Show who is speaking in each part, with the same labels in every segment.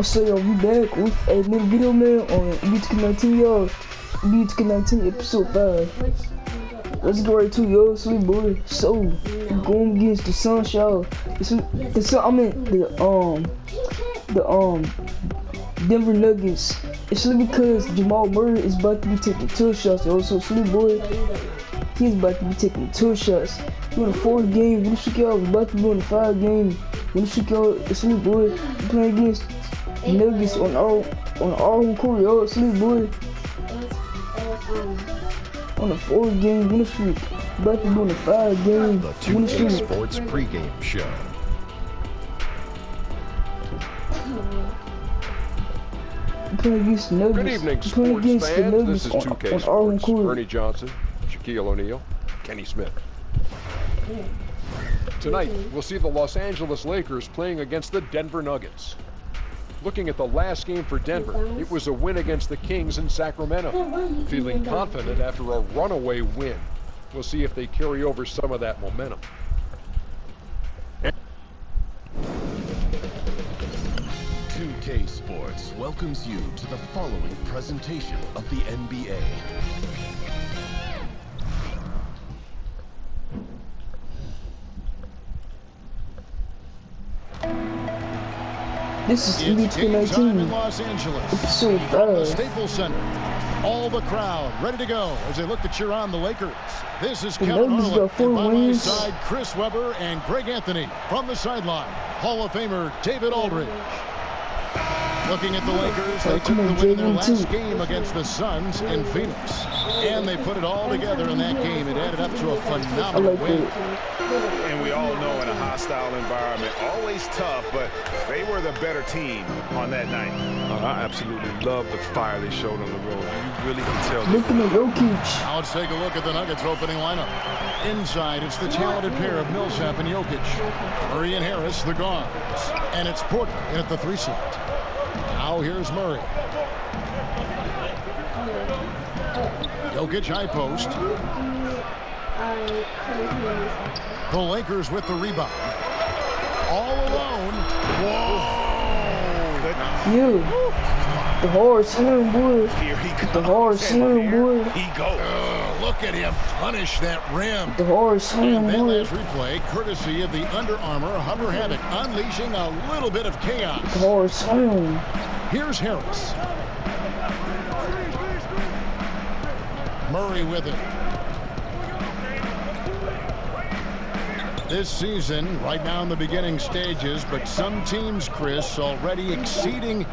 Speaker 1: So yo, we back with another video, man, on BTK19, y'all. BTK19 episode 5. Let's get right to it, yo, sweet boy. So, we're going against the Suns, y'all. The Denver Nuggets. It's really because Jamal Murray is about to be taking 2 shots, yo. So, sweet boy, he's about to be taking 2 shots. We're in the 4th game. What the y'all? We're about to be in the 5th game. What the y'all? Sweet boy, we're playing against Nuggets on our home court, yo, sleep boy. On the 4th game, winner streak. About to be on the 5th game,
Speaker 2: the 2K Sports pregame show.
Speaker 1: Playing against Nuggets.
Speaker 3: Good evening,
Speaker 1: Playing
Speaker 3: sports
Speaker 1: against
Speaker 3: fans.
Speaker 1: the Nuggets
Speaker 3: This is 2K
Speaker 1: on our home
Speaker 3: Sports.
Speaker 1: court.
Speaker 3: Ernie Johnson, Shaquille O'Neal, Kenny Smith. Tonight, we'll see the Los Angeles Lakers playing against the Denver Nuggets. Looking at the last game for Denver, it was a win against the Kings in Sacramento. Feeling confident after a runaway win. We'll see if they carry over some of that momentum.
Speaker 2: 2K Sports welcomes you to the following presentation of the NBA.
Speaker 1: This is
Speaker 4: It's game time in
Speaker 1: BTK19
Speaker 4: Los Angeles.
Speaker 1: episode
Speaker 4: From the
Speaker 1: 5.
Speaker 4: Staples Center. All the crowd ready to go as they look to cheer on the Lakers. This is
Speaker 1: The
Speaker 4: Kevin
Speaker 1: Nuggets
Speaker 4: Harlan.
Speaker 1: got 4
Speaker 4: And by my
Speaker 1: wins.
Speaker 4: side, Chris Webber and Greg Anthony from the sideline. Hall of Famer David Aldridge. Looking at the Lakers, they took
Speaker 1: come
Speaker 4: the
Speaker 1: on,
Speaker 4: win in their
Speaker 1: Jaden,
Speaker 4: last
Speaker 1: too.
Speaker 4: game against the Suns in Phoenix. And they put it all together in that game. It added up to a
Speaker 1: I
Speaker 4: phenomenal
Speaker 1: like
Speaker 4: win.
Speaker 1: that.
Speaker 5: And we all know in a hostile environment, always tough, but they were the better team on that night.
Speaker 6: I absolutely love the fire they showed on the road. You really can tell.
Speaker 1: Looking at Jokic.
Speaker 4: Now let's take a look at the Nuggets opening lineup. Inside, it's the talented pair of Millsap and Jokic. Murray and Harris, the guards. And it's Porter in at the 3 slot. Now here's Murray. Jokic high post. The Lakers with the rebound. All alone. Whoa!
Speaker 1: You. The horse, him, boy.
Speaker 5: Here he comes.
Speaker 1: The horse, him, boy.
Speaker 5: He goes.
Speaker 4: Look at him punish that rim.
Speaker 1: The horse, him,
Speaker 4: And that
Speaker 1: boy.
Speaker 4: last replay, courtesy of the Under Armour Hover Havoc, unleashing a little bit of chaos.
Speaker 1: The horse, him.
Speaker 4: Here's Harris. Murray with it. This season, right now in the beginning stages, but some teams, Chris, already exceeding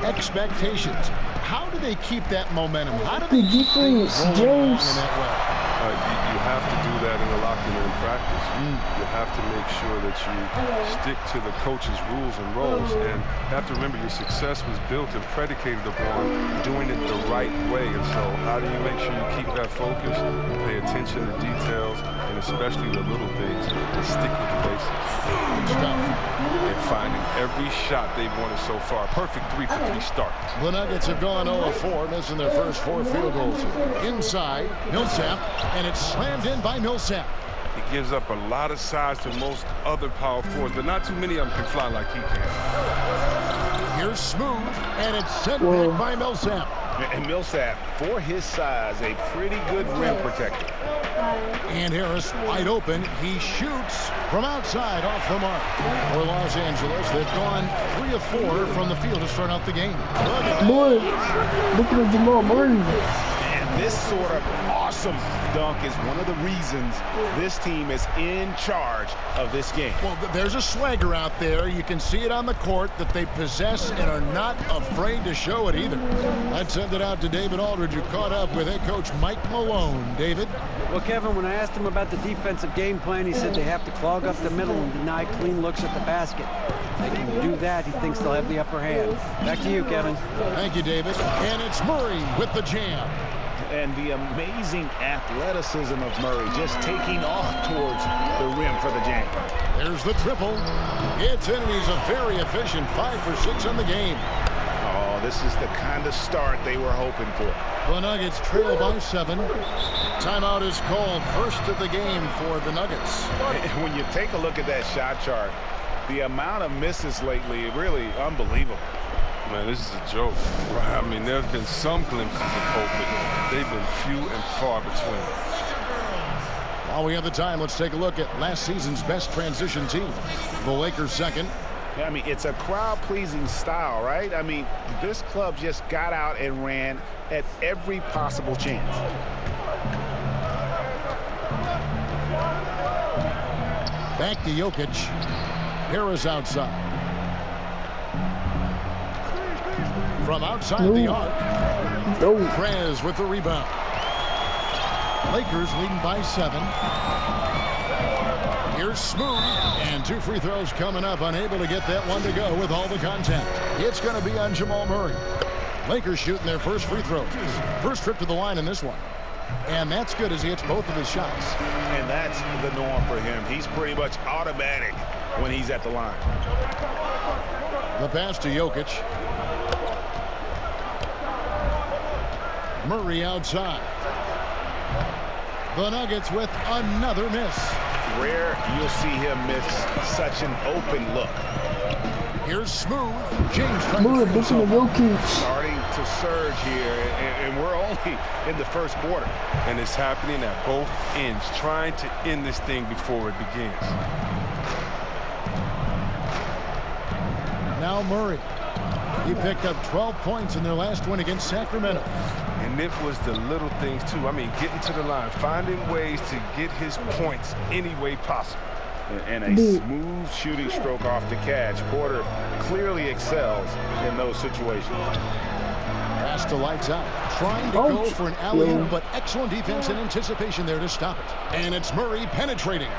Speaker 4: expectations. How do they keep that momentum? How do they
Speaker 1: Good
Speaker 4: keep things
Speaker 1: defense,
Speaker 4: rolling along
Speaker 1: James.
Speaker 4: in that way?
Speaker 6: You have to do that in the locker room practice. You have to make sure that you stick to the coach's rules and roles. And you have to remember your success was built and predicated upon doing it the right way. And so how do you make sure you keep that focus, pay attention to details, and especially the little things, and stick with the basics. And finding every shot they've wanted so far. Perfect 3-for-3 start.
Speaker 4: The Nuggets have gone 0-4, missing their first 4 field goals. Inside, Millsap, and it's slammed in by Millsap.
Speaker 6: He gives up a lot of size to most other power forwards, but not too many of them can fly like he can.
Speaker 4: Here's Smooth, and it's sent
Speaker 1: Whoa.
Speaker 4: back by Millsap.
Speaker 5: And Millsap, for his size, a pretty good rim protector.
Speaker 4: And Harris wide open. He shoots from outside off the mark. For Los Angeles, they've gone 3 of 4 from the field to start out the game. Look at that.
Speaker 1: Boy, looking at Jamal Murray.
Speaker 5: And this sort of awesome dunk is one of the reasons this team is in charge of this game.
Speaker 4: Well, there's a swagger out there. You can see it on the court that they possess and are not afraid to show it either. I'd send it out to David Aldridge, who caught up with head coach Mike Malone. David?
Speaker 7: Well, Kevin, when I asked him about the defensive game plan, he said they have to clog up the middle and deny clean looks at the basket. If they can do that, he thinks they'll have the upper hand. Back to you, Kevin.
Speaker 4: Thank you, David. And it's Murray with the jam.
Speaker 5: And the amazing athleticism of Murray just taking off towards the rim for the jam.
Speaker 4: There's the triple. It's in, and he's a very efficient 5 for 6 in the game.
Speaker 5: Oh, this is the kind of start they were hoping for.
Speaker 4: The Nuggets trail by 7. Timeout is called, first of the game for the Nuggets.
Speaker 5: And when you take a look at that shot chart, the amount of misses lately, really unbelievable.
Speaker 6: Man, this is a joke. Right? I mean, there have been some glimpses of hope, but they've been few and far between.
Speaker 4: While we have the time, let's take a look at last season's best transition team. The Lakers second.
Speaker 5: I mean, it's a crowd-pleasing style, right? I mean, this club just got out and ran at every possible chance.
Speaker 4: Back to Jokic. Harris outside. From outside the arc. Prez with the rebound. Lakers leading by 7. Here's Smooth. And 2 free throws coming up. Unable to get that one to go with all the contact. It's going to be on Jamal Murray. Lakers shooting their first free throws. First trip to the line in this one. And that's good as he hits both of his shots.
Speaker 5: And that's the norm for him. He's pretty much automatic when he's at the line.
Speaker 4: The pass to Jokic. Murray outside. The Nuggets with another miss.
Speaker 5: Rare you'll see him miss such an open look.
Speaker 4: Here's Smooth. James
Speaker 1: Smooth, listen to Jokic.
Speaker 5: Starting to surge here, and we're only in the first quarter.
Speaker 6: And it's happening at both ends, trying to end this thing before it begins.
Speaker 4: Now Murray. He picked up 12 points in their last win against Sacramento.
Speaker 6: And it was the little things, too. I mean, getting to the line, finding ways to get his points any way possible.
Speaker 5: And a smooth shooting stroke off the catch. Porter clearly excels in those situations.
Speaker 4: Pass to lights out. Trying to go for an alley-oop, but excellent defense and anticipation there to stop it. And it's Murray penetrating.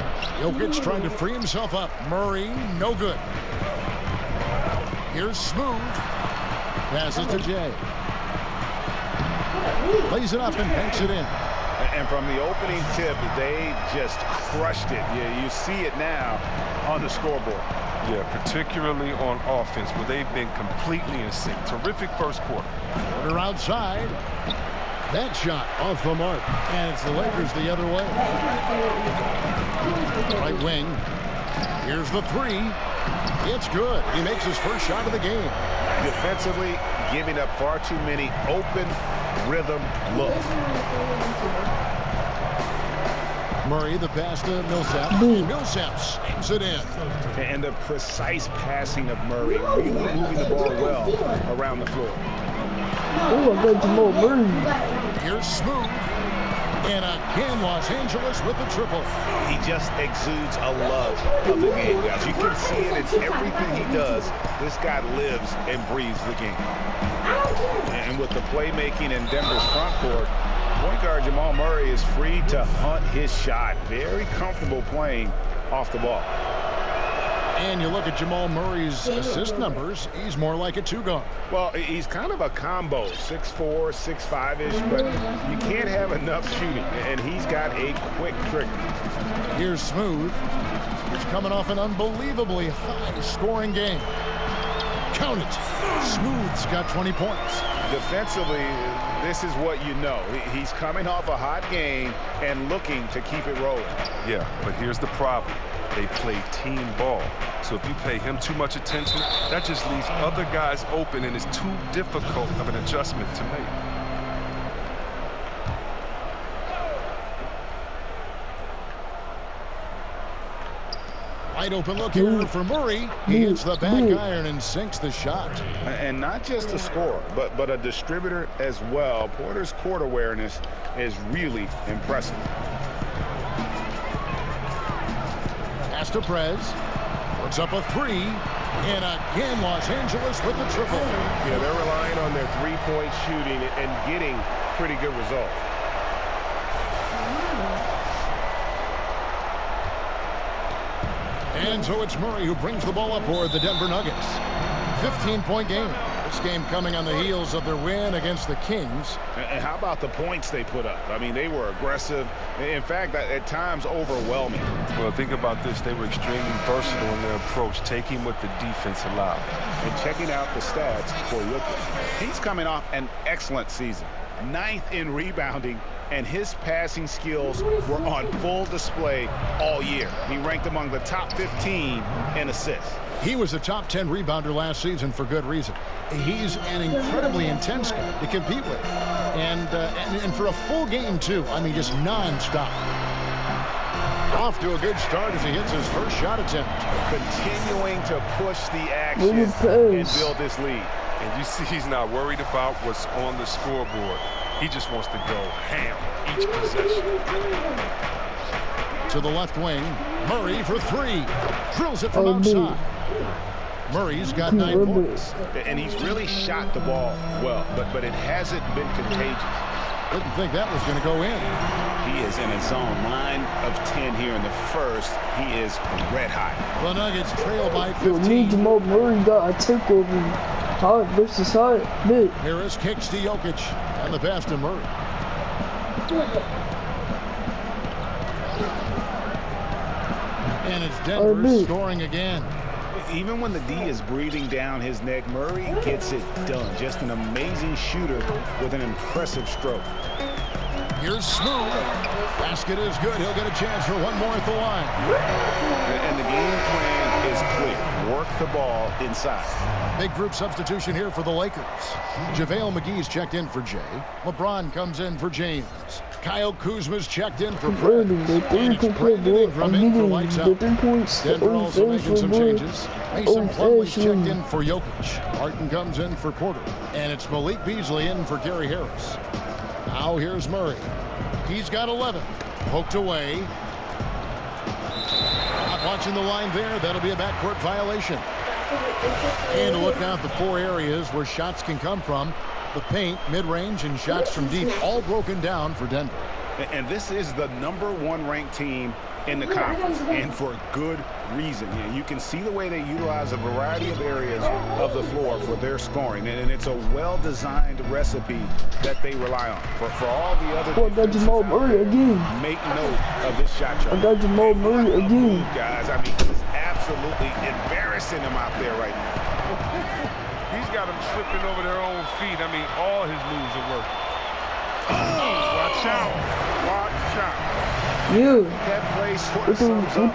Speaker 4: Jokic trying to free himself up. Murray, no good. Here's Smooth. Passes to Jay. Lays it up and banks it in.
Speaker 5: And from the opening tip, they just crushed it. Yeah, you see it now on the scoreboard.
Speaker 6: Yeah, particularly on offense, where they've been completely in sync. Terrific first quarter.
Speaker 4: Porter outside. That shot off the mark. And it's the Lakers the other way. Right wing. Here's the 3. It's good. He makes his first shot of the game.
Speaker 5: Defensively, giving up far too many open rhythm looks.
Speaker 4: Murray, the pass to Millsap. Millsap slams it in.
Speaker 5: And the precise passing of Murray, really moving the ball well around the floor.
Speaker 1: Oh, I got Jamal Murray.
Speaker 4: Here's Smooth. And again, Los Angeles with the triple.
Speaker 5: He just exudes a love of the game, guys. You can see it. It's everything he does. This guy lives and breathes the game. And with the playmaking in Denver's front court, point guard Jamal Murray is free to hunt his shot. Very comfortable playing off the ball.
Speaker 4: And you look at Jamal Murray's assist numbers, he's more like a 2-guard.
Speaker 5: Well, he's kind of a combo, 6'4", 6'5"-ish, but you can't have enough shooting, and he's got a quick trigger.
Speaker 4: Here's Smooth. He's coming off an unbelievably high-scoring game. Count it. Smooth's got 20 points.
Speaker 5: Defensively, this is what you know. He's coming off a hot game and looking to keep it rolling.
Speaker 6: Yeah, but here's the problem. They play team ball. So if you pay him too much attention, that just leaves other guys open, and it's too difficult of an adjustment to make.
Speaker 4: Wide open look here for Murray. He hits the back iron and sinks the shot.
Speaker 5: And not just a scorer, but a distributor as well. Porter's court awareness is really impressive.
Speaker 4: Pass to Prez. Puts up a 3. And again, Los Angeles with the triple.
Speaker 5: Yeah, they're relying on their three-point shooting and getting pretty good results.
Speaker 4: And so it's Murray who brings the ball up for the Denver Nuggets. 15-point game. This game coming on the heels of their win against the Kings.
Speaker 5: And how about the points they put up? I mean, they were aggressive. In fact, at times overwhelming.
Speaker 6: Well, think about this. They were extremely versatile in their approach, taking what the defense allowed.
Speaker 5: And checking out the stats for Jokic. He's coming off an excellent season. 9th in rebounding and his passing skills were on full display all year. He ranked among the top 15 in assists.
Speaker 4: He was a top 10 rebounder last season for good reason. He's an incredibly intense guy to compete with. And for a full game, too. I mean, just nonstop. Off to a good start as he hits his first shot attempt.
Speaker 5: Continuing to push the action and build this lead.
Speaker 6: And you see he's not worried about what's on the scoreboard. He just wants to go ham each possession.
Speaker 4: To the left wing, Murray for three. Drills it from outside. Murray's got 9 points.
Speaker 5: And he's really shot the ball well, but it hasn't been contagious.
Speaker 4: Didn't think that was going to go in.
Speaker 5: He is in his zone. 9 of 10 here in the first. He is red hot.
Speaker 4: The Nuggets trail by 15.
Speaker 1: Me, Jamal Murray got a takeover. Hard versus hard. Big.
Speaker 4: Harris kicks to Jokic. And the pass to Murray. And it's Denver scoring again.
Speaker 5: Even when the D is breathing down his neck, Murray gets it done. Just an amazing shooter with an impressive stroke.
Speaker 4: Here's Smooth. Basket is good. He'll get a chance for one more at the line.
Speaker 5: And the game plan is clear. Work the ball inside.
Speaker 4: Big group substitution here for the Lakers. JaVale McGee's checked in for Jay. LeBron comes in for James. Kyle Kuzma's checked in for Fred. And it's Brandon Ingram in for lights out. Denver also making some changes. Mason Plumlee's checked in for Jokic. Martin comes in for Porter. And it's Malik Beasley in for Gary Harris. Now here's Murray. He's got 11. Poked away. Not watching the line there. That'll be a backcourt violation. And look now at the 4 areas where shots can come from. The paint, mid-range, and shots from deep, all broken down for Denver.
Speaker 5: And this is the #1 ranked team in the conference, and for good reason. You can see the way they utilize a variety of areas of the floor for their scoring, and it's a well-designed recipe that they rely on. For all the other
Speaker 1: I got Jamal Murray again.
Speaker 5: Make note of this shot chart.
Speaker 1: I got Jamal Murray again.
Speaker 5: Guys, I mean, it's absolutely embarrassing him out there right now.
Speaker 6: He's got them slipping over their own feet. I mean, all his moves are working. Watch out. Watch out.
Speaker 1: Yeah.
Speaker 5: That play
Speaker 1: With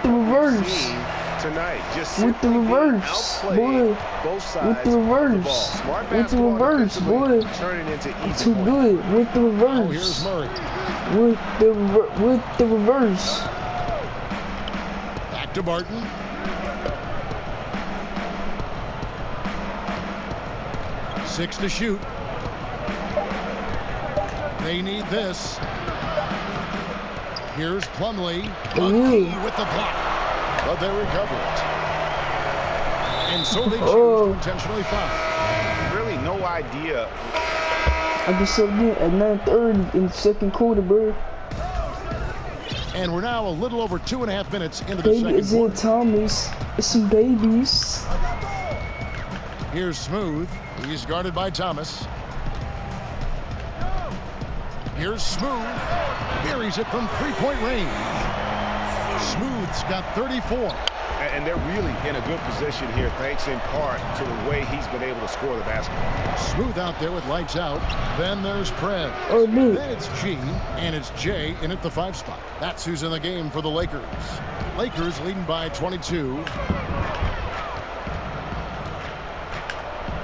Speaker 1: the reverse.
Speaker 5: Tonight. Just
Speaker 1: with the reverse, boy.
Speaker 5: Both sides
Speaker 1: with the reverse. With the reverse, boy.
Speaker 5: Turning into easy
Speaker 1: Too good. With the reverse.
Speaker 4: Oh, here's Murray.
Speaker 1: With the reverse.
Speaker 4: Back to Barton. Six to shoot. They need this. Here's Plumlee. Lucky with the block. But they recover it. And so they choose to intentionally foul.
Speaker 5: Really no idea.
Speaker 1: I just said it at 9:30 in the second quarter, bro.
Speaker 4: And we're now a little over 2.5 minutes into the second
Speaker 1: Baby Isaiah
Speaker 4: quarter.
Speaker 1: Thomas. It's some babies.
Speaker 4: Here's Smooth. He's guarded by Thomas. Here's Smooth. Buries it from three-point range. Smooth's got 34.
Speaker 5: And they're really in a good position here, thanks in part to the way he's been able to score the basketball.
Speaker 4: Smooth out there with lights out. Then there's Pred.
Speaker 1: Oh, me.
Speaker 4: Then it's G, and it's Jay in at the 5 spot. That's who's in the game for the Lakers. Lakers leading by 22.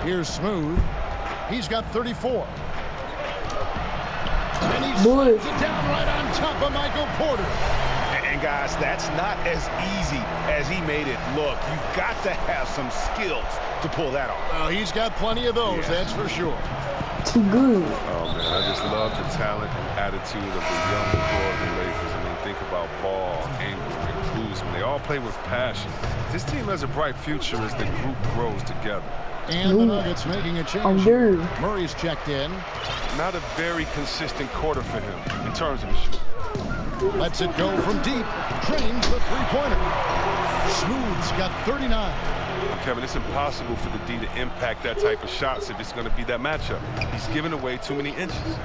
Speaker 4: Here's Smooth. He's got 34. And he slams it down right on top of Michael Porter.
Speaker 5: And guys, that's not as easy as he made it look. You've got to have some skills to pull that off.
Speaker 4: Well, he's got plenty of those, that's for sure.
Speaker 1: Too good.
Speaker 6: Oh, man, I just love the talent and attitude of the young core of the Lakers. I mean, think about Ball, Ingram, and Kuzma. They all play with passion. This team has a bright future as the group grows together.
Speaker 4: And the Nuggets making a change.
Speaker 1: I'm there.
Speaker 4: Murray's checked in.
Speaker 6: Not a very consistent quarter for him in terms of his shooting.
Speaker 4: Lets it go from deep. Drains the three-pointer. Smooth's got 39.
Speaker 6: Kevin, it's impossible for the D to impact that type of shots if it's going to be that matchup. He's giving away too many inches.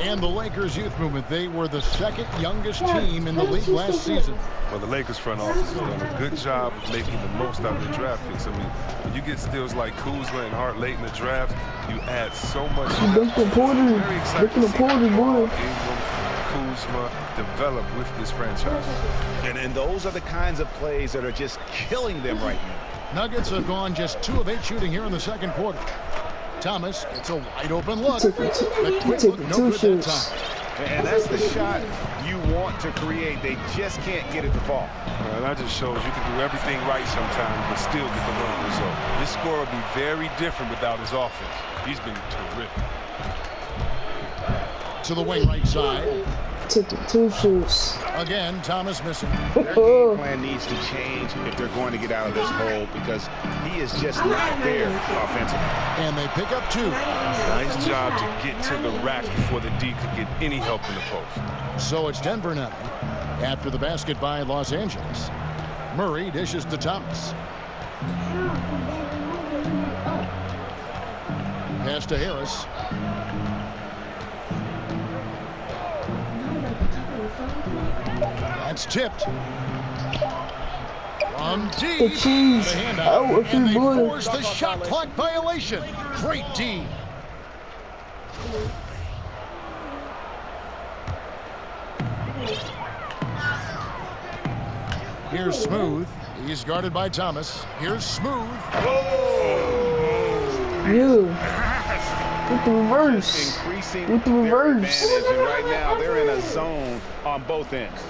Speaker 4: And the Lakers youth movement, they were the second youngest team in the league last season.
Speaker 6: Well, the Lakers front office has done a good job of making the most out of the draft picks. I mean, when you get steals like Kuzma and Hart late in the draft, you add so much.
Speaker 1: Duncan Porter.
Speaker 6: Very excited to
Speaker 1: Duncan
Speaker 6: see
Speaker 1: Porter, boy.
Speaker 6: Ingram, Kuzma develop with this franchise.
Speaker 5: And those are the kinds of plays that are just killing them right now.
Speaker 4: Nuggets have gone just 2 of 8 shooting here in the second quarter. Thomas gets a wide open look.
Speaker 1: Taking
Speaker 4: The quick look, no
Speaker 1: two
Speaker 4: good that
Speaker 1: shots.
Speaker 4: time.
Speaker 5: And that's the shot you want to create. They just can't get it to fall.
Speaker 6: And that just shows you can do everything right sometimes, but still get the wrong result. This score would be very different without his offense. He's been terrific.
Speaker 4: To the wing right side.
Speaker 1: Taking 2 shots.
Speaker 4: Again, Thomas missing.
Speaker 5: Their game plan needs to change if they're going to get out of this hole because he is just not there offensively.
Speaker 4: And they pick up 2.
Speaker 6: Nice job to get to the rack before the D could get any help in the post.
Speaker 4: So it's Denver now. After the basket by Los Angeles. Murray dishes to Thomas. Pass to Harris. That's tipped. From deep.
Speaker 1: The cheese.
Speaker 4: The handout.
Speaker 1: Oh, if
Speaker 4: And they
Speaker 1: you would.
Speaker 4: force the shot clock violation. Great D. Here's Smooth. He's guarded by Thomas. Here's Smooth.
Speaker 1: Yeah. With the reverse.
Speaker 5: Increasing
Speaker 1: With the
Speaker 5: their
Speaker 1: reverse.
Speaker 5: advantage, and right now they're in a zone on both ends.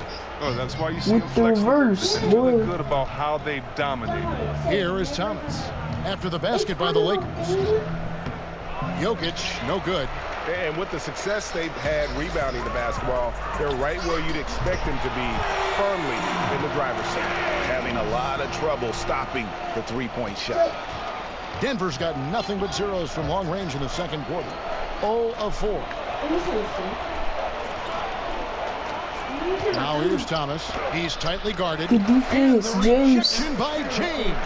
Speaker 6: Oh, that's why you see
Speaker 1: With
Speaker 6: them
Speaker 1: the
Speaker 6: flexible.
Speaker 1: reverse,
Speaker 6: They feel
Speaker 1: boy.
Speaker 6: good about how they've dominated.
Speaker 4: Here is Thomas. After the basket by the Lakers. Jokic, no good.
Speaker 5: And with the success they've had rebounding the basketball, they're right where you'd expect them to be, firmly in the driver's seat, having a lot of trouble stopping the three-point shot.
Speaker 4: Denver's got nothing but zeros from long range in the second quarter. 0 of 4. Now here's Thomas. He's tightly guarded.
Speaker 1: Good defense,
Speaker 4: The
Speaker 1: James.
Speaker 4: rejection by James.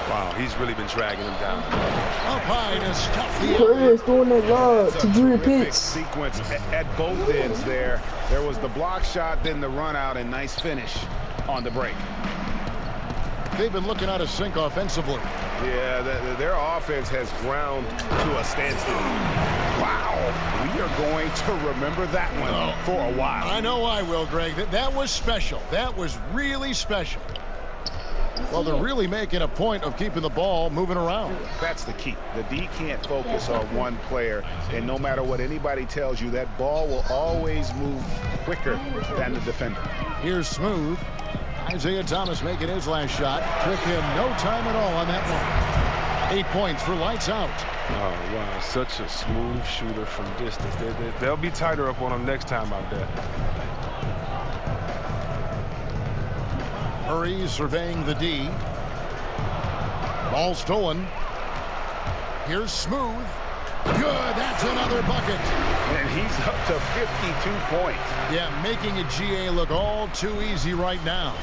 Speaker 6: Wow, he's really been dragging them down.
Speaker 4: Up high to stop the
Speaker 1: Perez throwing that lob
Speaker 5: It's
Speaker 1: to
Speaker 5: a
Speaker 1: Drew
Speaker 5: terrific
Speaker 1: Pitts.
Speaker 5: sequence at both ends there. There was the block shot, then the run out, and nice finish on the break.
Speaker 4: They've been looking out of sync offensively.
Speaker 5: Yeah, their offense has ground to a standstill. Wow, we are going to remember that one for a while.
Speaker 4: I know I will, Greg. That was special. That was really special. Well, they're really making a point of keeping the ball moving around.
Speaker 5: That's the key. The D can't focus on one player, and no matter what anybody tells you, that ball will always move quicker than the defender.
Speaker 4: Here's Smooth. Isaiah Thomas making his last shot. Took him no time at all on that one. 8 points for lights out.
Speaker 6: Oh, wow, such a smooth shooter from distance. They'll be tighter up on him next time, I bet.
Speaker 4: Murray surveying the D. Ball stolen. Here's Smooth. Good. That's another bucket.
Speaker 5: And he's up to 52 points.
Speaker 4: Yeah, making a GA look all too easy right now.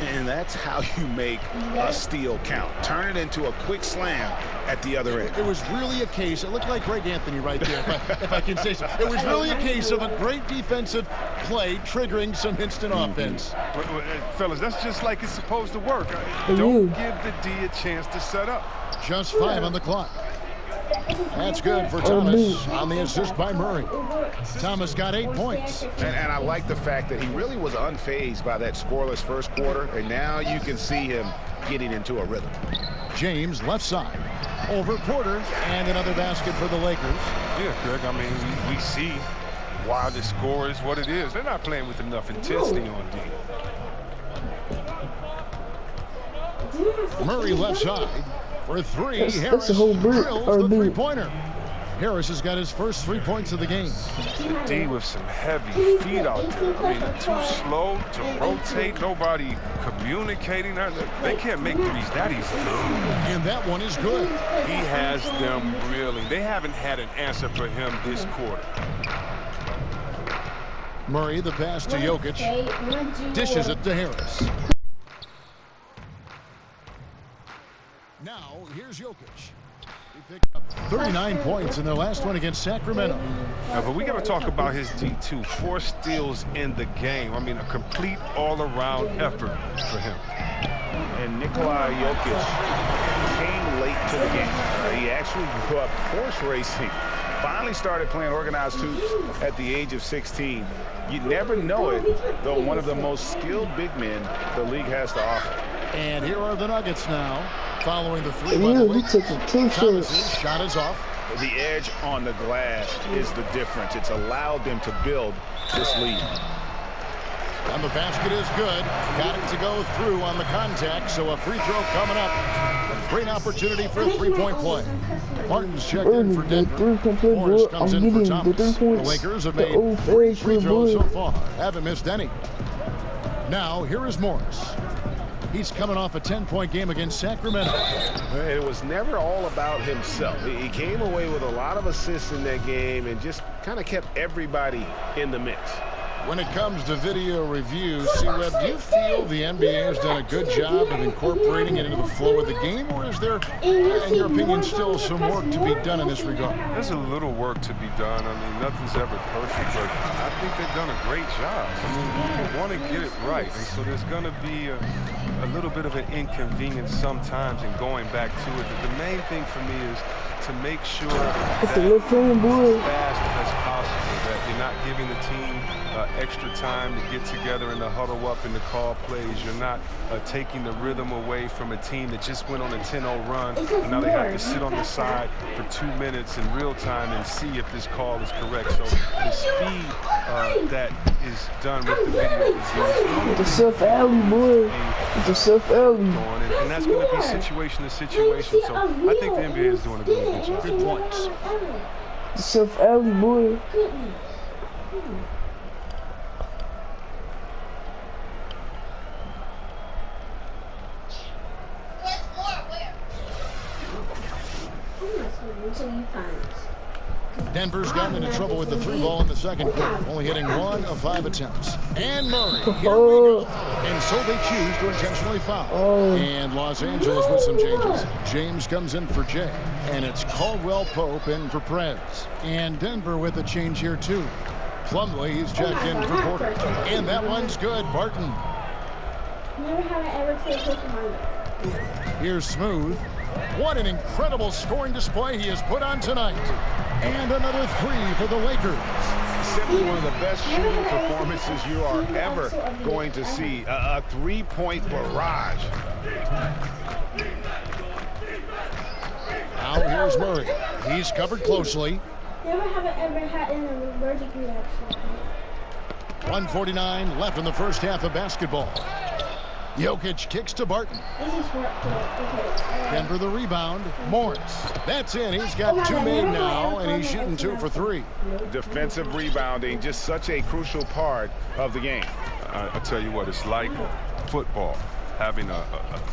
Speaker 5: And that's how you make a steal count. Turn it into a quick slam at the other end.
Speaker 4: It was really a case, it looked like Greg Anthony right there, if I can say so. It was really a case of a great defensive play triggering some instant offense.
Speaker 6: Fellas, that's just like it's supposed to work.
Speaker 1: you.
Speaker 6: Don't give the D a chance to set up.
Speaker 4: Just 5 on the clock. That's good for Thomas on the assist by Murray. Thomas got 8 points.
Speaker 5: And I like the fact that he really was unfazed by that scoreless first quarter, and now you can see him getting into a rhythm.
Speaker 4: James left side. Over Porter, and another basket for the Lakers.
Speaker 6: Yeah, Greg, I mean, we see why the score is what it is. They're not playing with enough intensity on D.
Speaker 4: Murray left side. For 3,
Speaker 1: That's
Speaker 4: Harris
Speaker 1: a whole brick,
Speaker 4: drills
Speaker 1: or
Speaker 4: the
Speaker 1: beat.
Speaker 4: three-pointer. Harris has got his first 3 points of the game.
Speaker 6: The D with some heavy feet out there. I mean, too slow to rotate. Nobody communicating. They can't make threes that easy.
Speaker 4: And that one is good.
Speaker 6: He has them reeling. They haven't had an answer for him this quarter.
Speaker 4: Murray, the pass to Jokic. Dishes it to Harris. Now, here's Jokic. He picked up 39 points in their last one against Sacramento.
Speaker 6: But we got to talk about his D2. 4 steals in the game. I mean, a complete all-around effort for him.
Speaker 5: And Nikola Jokic came late to the game. He actually grew up horse racing. Finally started playing organized hoops at the age of 16. You never know it, though one of the most skilled big men the league has to offer.
Speaker 4: And here are the Nuggets now, following the three by the
Speaker 1: Yeah, he
Speaker 4: Lakers.
Speaker 1: took some 2
Speaker 4: Thomas's
Speaker 1: shots.
Speaker 4: shot is off.
Speaker 5: The edge on the glass is the difference. It's allowed them to build this lead.
Speaker 4: And the basket is good. Got it to go through on the contact, so a free throw coming up. Great opportunity for a three-point play. Martin's checked in for
Speaker 1: Early, the
Speaker 4: Denver.
Speaker 1: 3-point
Speaker 4: Morris
Speaker 1: boy.
Speaker 4: comes
Speaker 1: I'm
Speaker 4: in for
Speaker 1: getting the
Speaker 4: Thomas.
Speaker 1: 3
Speaker 4: The
Speaker 1: points.
Speaker 4: Lakers have
Speaker 1: The
Speaker 4: made
Speaker 1: old
Speaker 4: 3
Speaker 1: fashioned
Speaker 4: free throws so
Speaker 1: boy.
Speaker 4: far. Haven't missed any. Now, here is Morris. He's coming off a 10-point game against Sacramento.
Speaker 8: It was never all about himself. He came away with a lot of assists in that game and just kind of kept everybody in the mix.
Speaker 4: When it comes to video review, C-Web, do you feel the NBA has done a good job of incorporating it into the flow of the game, or is there, in your opinion, still some work to be done in this regard?
Speaker 6: There's a little work to be done. I mean, nothing's ever perfect, but I think they've done a great job. I mean, you want to get it right, and so there's going to be a little bit of an inconvenience sometimes in going back to it. But the main thing for me is to make sure
Speaker 1: It's
Speaker 6: that
Speaker 1: a little fan boy.
Speaker 6: as fast as possible, that you're not giving the team extra time to get together and to huddle up and to call plays. You're not taking the rhythm away from a team that just went on a 10-0 run, and now they have to sit on the side for 2 minutes in real time and see if this call is correct. So the speed that is done with the video
Speaker 1: It's a
Speaker 6: is
Speaker 1: self alley, boy. It's a self alley.
Speaker 6: and that's going to be situation to situation. So I think the NBA is doing a really good job.
Speaker 4: Good points.
Speaker 1: It's a self alley, boy.
Speaker 4: Denver's gotten into trouble with the 3 ball in the second quarter, only hitting 1 of 5 attempts. And Murray, here we go. And so they choose to intentionally foul. And Los Angeles with some changes. James comes in for Jay, and it's Caldwell Pope in for Prez. And Denver with a change here too. Plumlee, he's checked in for Porter. And that one's good, Barton.
Speaker 9: Never have I ever played Pokemon.
Speaker 4: Here's Smooth. What an incredible scoring display he has put on tonight. And another 3 for the Lakers.
Speaker 5: Simply one of the best shooting performances you are ever going to see. A 3-point barrage.
Speaker 4: Now here's Murray. He's covered closely.
Speaker 9: Never have I ever had an allergic reaction.
Speaker 4: 1:49 left in the first half of basketball. Jokic kicks to Barton.
Speaker 9: This is for
Speaker 4: Denver the rebound. Morris. That's in. He's got 2 made now, and he's shooting 2 for 3.
Speaker 5: Defensive rebounding, just such a crucial part of the game.
Speaker 6: I tell you what, it's like football, having a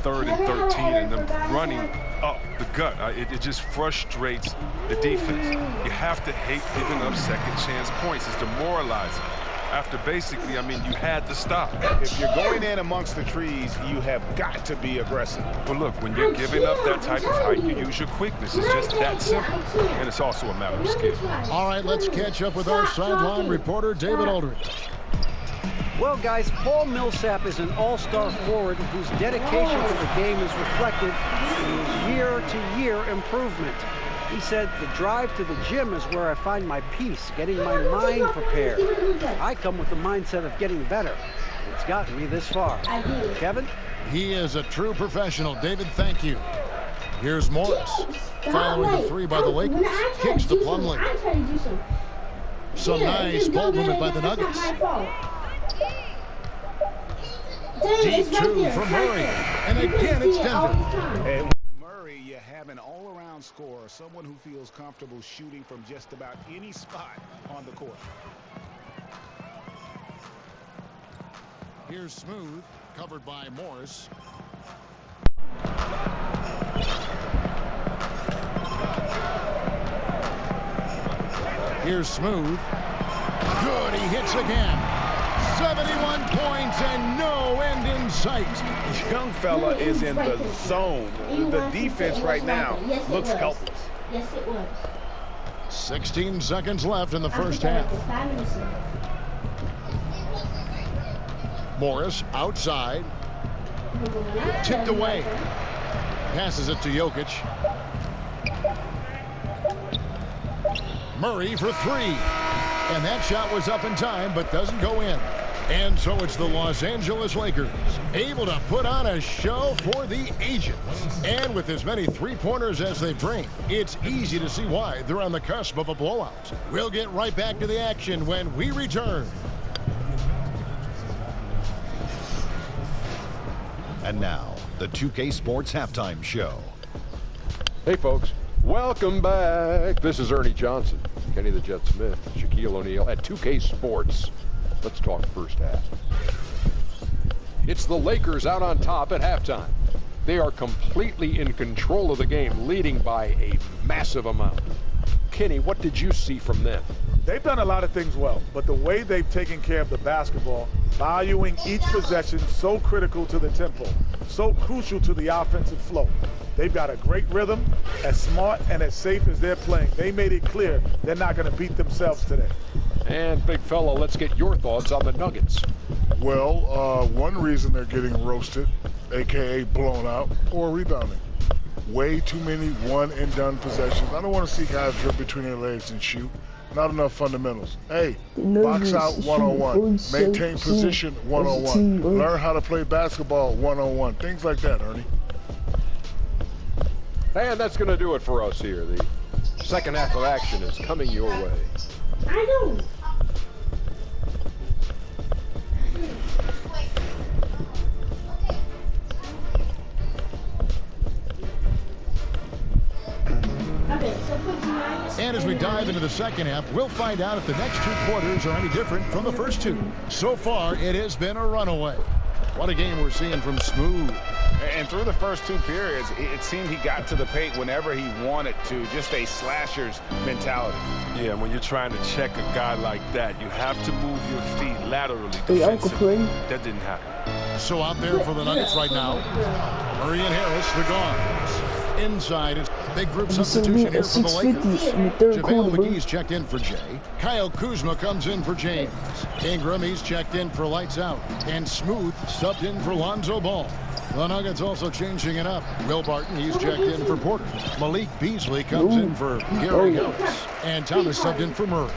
Speaker 6: 3rd and 13 and them running up the gut. It just frustrates the defense. You have to hate giving up second chance points. It's demoralizing. After basically, I mean, you had to stop.
Speaker 5: If you're going in amongst the trees, you have got to be aggressive.
Speaker 6: But look, when you're giving up that type of height, you use your quickness. It's just that simple. And it's also a matter of skill.
Speaker 4: All right, let's catch up with our sideline reporter, David Aldridge.
Speaker 7: Well, guys, Paul Millsap is an all-star forward whose dedication to the game is reflected in his year-to-year improvement. He said, the drive to the gym is where I find my peace, getting my mind prepared. I come with the mindset of getting better. It's gotten me this far. Kevin?
Speaker 4: He is a true professional. David, thank you. Here's Morris. Following the 3 by the Lakers. Kicks to Plumlee. Some nice ball movement by the Nuggets. Deep 2 from Murray. And again, it's Denver.
Speaker 5: And Murray, you have an all-around scorer, someone who feels comfortable shooting from just about any spot on the court.
Speaker 4: Here's Smooth, covered by Morris. Here's Smooth. Good, he hits again. 71 points and no end in sight.
Speaker 5: This young fella is in the zone. The defense right now looks helpless.
Speaker 9: Yes, it was.
Speaker 4: 16 seconds left in the first half.
Speaker 9: 5 minutes left.
Speaker 4: Morris outside. Tipped away. Passes it to Jokic. Murray for three. And that shot was up in time, but doesn't go in. And so it's the Los Angeles Lakers able to put on a show for the ages. And with as many three-pointers as they bring, it's easy to see why they're on the cusp of a blowout. We'll get right back to the action when we return.
Speaker 10: And now, the 2K Sports Halftime Show.
Speaker 3: Hey, folks. Welcome back. This is Ernie Johnson, Kenny the Jet Smith, Shaquille O'Neal at 2K Sports. Let's talk first half. It's the Lakers out on top at halftime. They are completely in control of the game, leading by a massive amount. Kenny, what did you see from them?
Speaker 11: They've done a lot of things well, but the way they've taken care of the basketball, valuing each possession, so critical to the tempo, so crucial to the offensive flow. They've got a great rhythm, as smart and as safe as they're playing. They made it clear they're not going to beat themselves today.
Speaker 3: And big fella, let's get your thoughts on the Nuggets.
Speaker 12: Well, one reason they're getting roasted, a.k.a. blown out, poor rebounding. Way too many one-and-done possessions. I don't want to see guys drip between their legs and shoot. Not enough fundamentals. Hey, box out 101. Maintain position 101. Learn how to play basketball 101. Things like that, Ernie.
Speaker 3: And that's going to do it for us here. The second half of action is coming your way.
Speaker 9: I know.
Speaker 4: And as we dive into the second half, we'll find out if the next two quarters are any different from the first two. So far, it has been a runaway. What a game we're seeing from Smooth.
Speaker 5: And through the first two periods, it seemed he got to the paint whenever he wanted to. Just a slasher's mentality.
Speaker 6: Yeah, when you're trying to check a guy like that, you have to move your feet laterally.
Speaker 1: Hey, Uncle Play.
Speaker 6: That didn't happen.
Speaker 4: So out there for the Nuggets right now, Murray and Harris, the guards. Inside is big group substitution here for the Lakers. JaVale McGee's checked in for Jay. Kyle Kuzma comes in for James. Ingram, he's checked in for Lights Out. And Smooth subbed in for Lonzo Ball. The Nuggets also changing it up. Will Barton, he's checked in for Porter. Malik Beasley comes in for Gary Harris. And Thomas subbed in for Murray.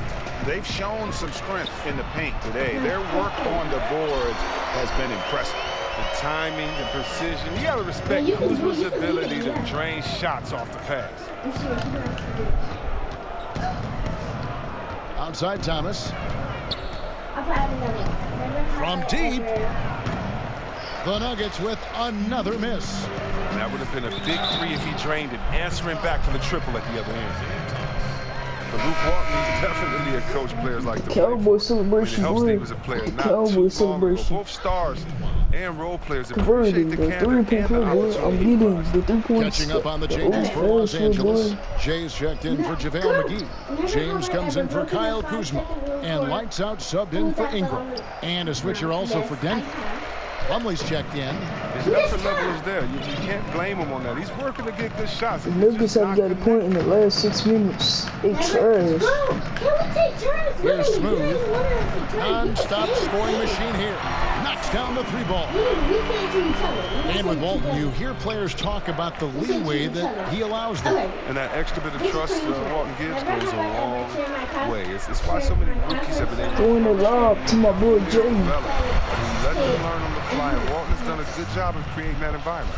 Speaker 5: They've shown some strength in the paint today. Their work on the boards has been impressive.
Speaker 6: The timing and precision. You got to respect Kuzma's ability to drain shots off the pass.
Speaker 4: Outside Thomas. From deep. The Nuggets with another miss.
Speaker 6: That would have been a big three if he drained it, answering back for the triple at the other end. But Luke Walton is definitely a coach players like the
Speaker 1: Cowboy celebration.
Speaker 6: He was a player not
Speaker 1: Cowboy
Speaker 6: too
Speaker 1: celebration.
Speaker 6: Both stars and role players
Speaker 1: converting the three-point play, boy. I'm getting the 3 points.
Speaker 4: Catching up on the changes for Los Angeles. Jay's checked in for JaVale McGee. James comes in for Kyle Kuzma. And Lights Out subbed in for Ingram. And a switcher also for Denver. Plumlee's checked in.
Speaker 6: His effort level is there. You can't blame him on that. He's working to get good shots.
Speaker 1: The Nuggets have got a point in the last 6 minutes. They trash.
Speaker 4: Here's Smooth. Non-stop scoring machine here. Knocks down the 3-ball. And with Walton, you hear players talk about the leeway that he allows them.
Speaker 6: And that extra bit of trust Walton gives goes a long way. It's why so many rookies have been able to
Speaker 1: throwing the lob to my boy Jay.
Speaker 6: Let them learn on the fly. And Walton has done a good job of creating that environment.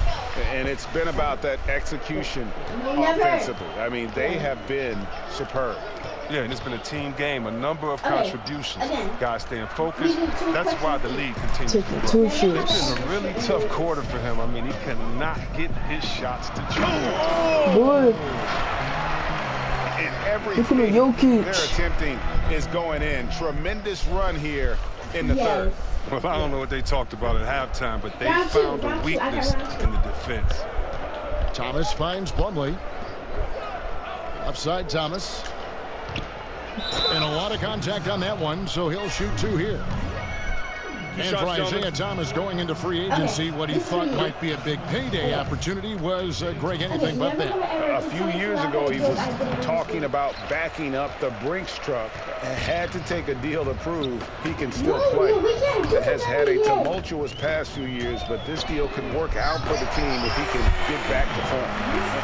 Speaker 5: And it's been about that execution offensively. I mean, they have been superb.
Speaker 6: Yeah, and it's been a team game, a number of contributions. Guys staying focused. That's why the lead continues to grow. It's been a really tough quarter for him. I mean, he cannot get his shots to dribble.
Speaker 1: Boy.
Speaker 5: And everything they're attempting is going in. Tremendous run here in the third.
Speaker 6: Well, I don't know what they talked about at halftime, but they found a weakness in the defense.
Speaker 4: Thomas finds Plumlee. Upside Thomas. And a lot of contact on that one, so he'll shoot 2 here. And for Isaiah Thomas going into free agency, what he thought might be a big payday opportunity was, Greg, anything but that.
Speaker 5: A few years ago, he was talking about backing up the Brinks truck and had to take a deal to prove he can still play. Has had a tumultuous past few years, but this deal could work out for the team if he can get back to form.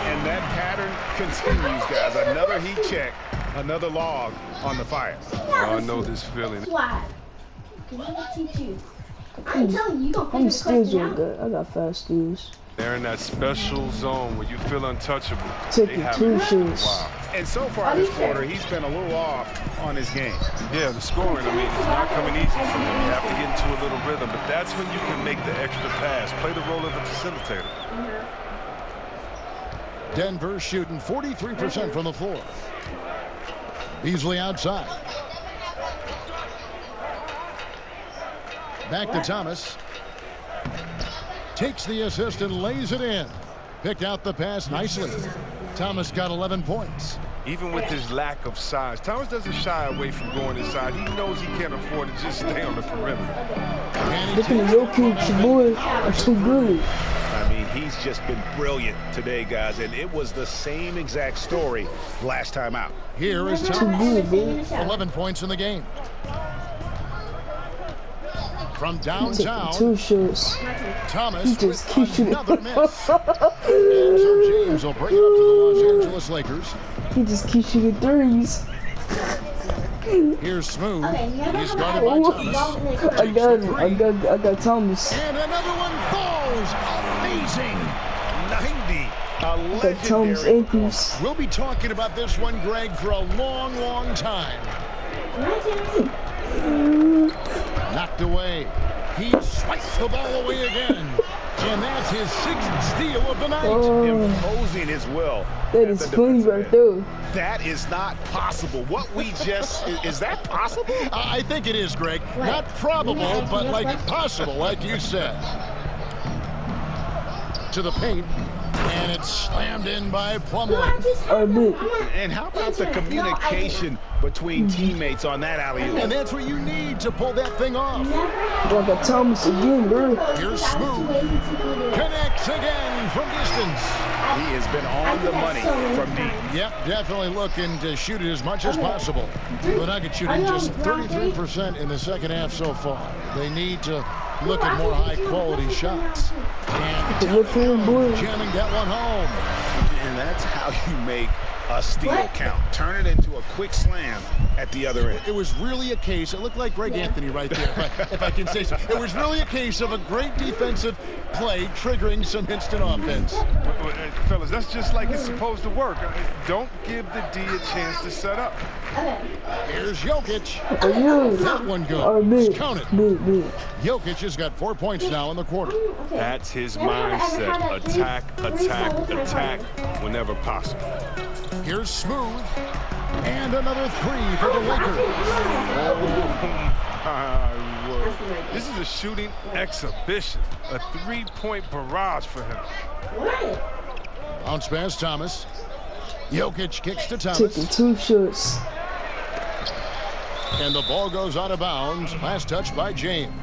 Speaker 5: And that pattern continues, guys. Another heat check, another log on the fire.
Speaker 6: Oh, I know this feeling.
Speaker 1: I'm still doing good. I got fast steals.
Speaker 6: They're in that special zone where you feel untouchable.
Speaker 1: Taking 2 shots.
Speaker 5: Wow. And so far this quarter, he's been a little off on his game.
Speaker 6: Yeah, the scoring, I mean, it's not coming easy for him. You have to get into a little rhythm, but that's when you can make the extra pass. Play the role of the facilitator.
Speaker 4: Denver shooting 43% from the floor. Beasley outside. Back to Thomas. Takes the assist and lays it in. Picked out the pass nicely. Thomas got 11 points.
Speaker 6: Even with his lack of size, Thomas doesn't shy away from going inside. He knows he can't afford to just stay on the perimeter.
Speaker 1: Look at Jokic, boy, are too good.
Speaker 5: I mean, he's just been brilliant today, guys, and it was the same exact story last time out.
Speaker 4: Here is Thomas. 11 points in the game. From downtown,
Speaker 1: 2 shots.
Speaker 4: Thomas
Speaker 1: He just keeps shooting.
Speaker 4: another miss. And so James will bring it up to the Los Angeles Lakers.
Speaker 1: He just keeps shooting 3s.
Speaker 4: Here's Smooth. He's guarded by Thomas.
Speaker 1: I got Thomas.
Speaker 4: And another one falls. Amazing.
Speaker 5: 90.
Speaker 1: I got Thomas ankles.
Speaker 4: We'll be talking about this one, Greg, for a long, long time. Knocked away. He swipes the ball away again. And that's his 6th steal of the night.
Speaker 5: Imposing his will.
Speaker 1: That is funny right there.
Speaker 5: That is not possible. What we just, is that possible?
Speaker 4: I think it is, Greg. Not probable, but like possible, like you said. To the paint. And it's slammed in by Plumlee.
Speaker 5: And how about the communication between teammates on that alley-oop?
Speaker 4: And that's what you need to pull that thing off.
Speaker 1: I got Thomas again, bro.
Speaker 4: Here's Smooth. Connects again from distance.
Speaker 5: He has been on the money from deep.
Speaker 4: Yep, definitely looking to shoot it as much as possible. The Nuggets shooting just 33% in the second half so far. They need to look at more high-quality shots. And jamming that one home.
Speaker 5: And that's how you make a steal count. Turn it into a quick slam at the other end.
Speaker 4: It was really a case, it looked like Greg Anthony right there, if I can say so. It was really a case of a great defensive play triggering some instant offense.
Speaker 6: Fellas, that's just like it's supposed to work. Don't give the D a chance to set up.
Speaker 4: Here's Jokic. That one goes. Count it. Jokic has got 4 points now in the quarter.
Speaker 6: That's his mindset. Attack, attack, attack whenever possible.
Speaker 4: Here's Smooth. And another 3 for the Lakers.
Speaker 6: This is a shooting exhibition. A 3-point barrage for him.
Speaker 4: Bounce pass, Thomas. Jokic kicks to Thomas.
Speaker 1: Taking 2 shots.
Speaker 4: And the ball goes out of bounds. Last touch by James.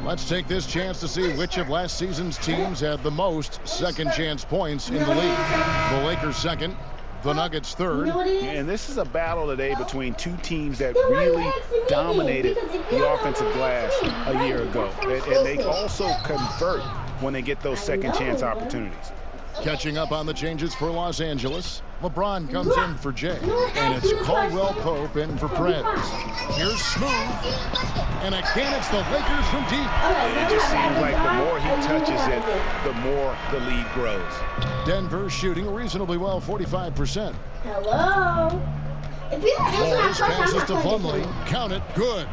Speaker 4: Let's take this chance to see which of last season's teams had the most second chance points in the league. The Lakers second, the Nuggets third.
Speaker 5: And this is a battle today between 2 teams that really dominated the offensive glass a year ago. And they also convert when they get those second chance opportunities.
Speaker 4: Catching up on the changes for Los Angeles. LeBron comes in for Jay. And it's Caldwell Pope in for Preds. Here's Smooth. And again, it's the Lakers from deep.
Speaker 5: It just seems like the more he touches it, the more the lead grows.
Speaker 4: Denver shooting reasonably well, 45%.
Speaker 9: Hello.
Speaker 4: Morris passes to Plumlee. Count it. Good.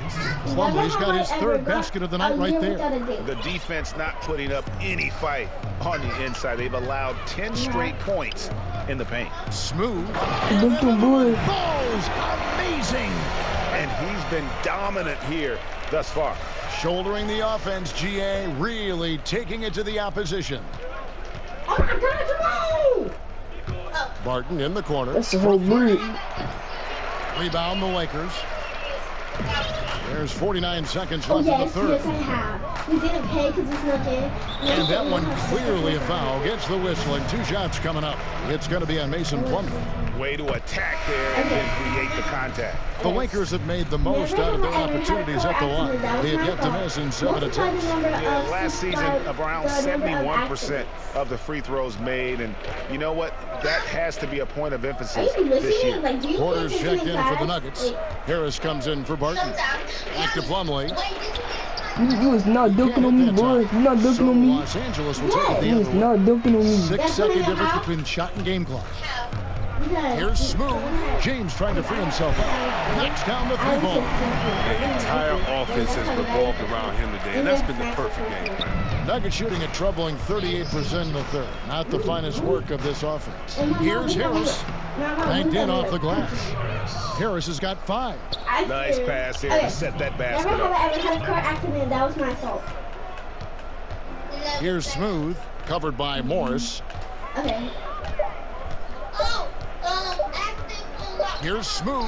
Speaker 4: Plumlee's got his 3rd basket of the night right there.
Speaker 5: The defense not putting up any fight on the inside. They've allowed 10 straight points in the paint.
Speaker 4: Smooth.
Speaker 5: Balls. Amazing. And he's been dominant here thus far.
Speaker 4: Shouldering the offense, GA really taking it to the opposition.
Speaker 9: Oh my God, come on!
Speaker 4: Barton in the corner.
Speaker 1: That's the whole league.
Speaker 4: Rebound the Lakers. There's 49 seconds
Speaker 9: Oh,
Speaker 4: left in the
Speaker 9: yes,
Speaker 4: third.
Speaker 9: yes, I have. We didn't pay because it's not in.
Speaker 4: And that one clearly a foul. Gets the whistle, and 2 shots coming up. It's going to be on Mason Plumlee.
Speaker 5: Way to attack there and then create the contact.
Speaker 4: The Lakers have made the most out of their opportunities at the line. They have yet to miss in 7 attempts.
Speaker 5: Yeah, last season, around 71% of the free throws made. And you know what? That has to be a point of emphasis this year.
Speaker 4: Porter's checked in for the Nuggets. Harris comes in for Barton. Back to Plumlee.
Speaker 1: You was not dunking on me, boy. You not dunking on me.
Speaker 4: Los Angeles will take it
Speaker 1: You
Speaker 4: the
Speaker 1: was
Speaker 4: other way.
Speaker 1: not dunking on me.
Speaker 4: 6-second difference between shot and game clock. Here's Smooth. James trying to free himself up. Knocks down the 3-ball.
Speaker 6: The entire offense has revolved around him today, and that's been the perfect game plan.
Speaker 4: Nuggets shooting a troubling 38% in the third. Not the finest work of this offense. Here's Harris. Banked in off the glass. Harris has got 5.
Speaker 5: Nice pass here to set that basket
Speaker 9: Never
Speaker 5: up.
Speaker 9: have I ever had a car accident. That was my fault.
Speaker 4: Here's Smooth. Covered by Morris.
Speaker 9: Okay.
Speaker 4: Here's Smooth.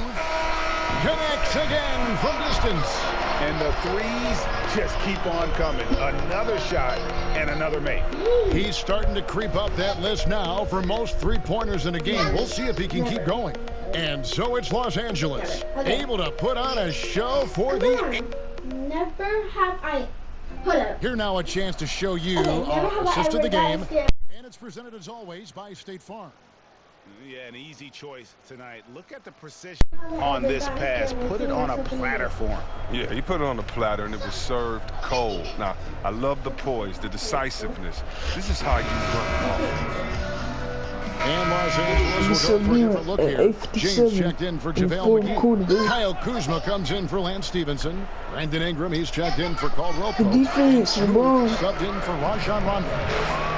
Speaker 4: Connects again from distance.
Speaker 5: And the threes just keep on coming. Another shot and another make.
Speaker 4: He's starting to creep up that list now for most 3-pointers in a game. We'll see if he can keep going. And so it's Los Angeles, able to put on a show for the...
Speaker 9: Never have I... Hold up.
Speaker 4: Here now a chance to show you our assist of the game. And it's presented as always by State Farm.
Speaker 5: Yeah, an easy choice tonight. Look at the precision on this pass. Put it on a platter for him.
Speaker 6: Yeah, he put it on the platter, and it was served cold. Now, I love the poise, the decisiveness. This is how you run offense.
Speaker 4: And Los Angeles will go for a different look here. James checked in for JaVale McGee. Kyle Kuzma comes in for Lance Stevenson. Brandon Ingram, he's checked in for Caldwell Pope.
Speaker 1: Defense, LeBron.
Speaker 4: Subbed in for Rajon Rondo.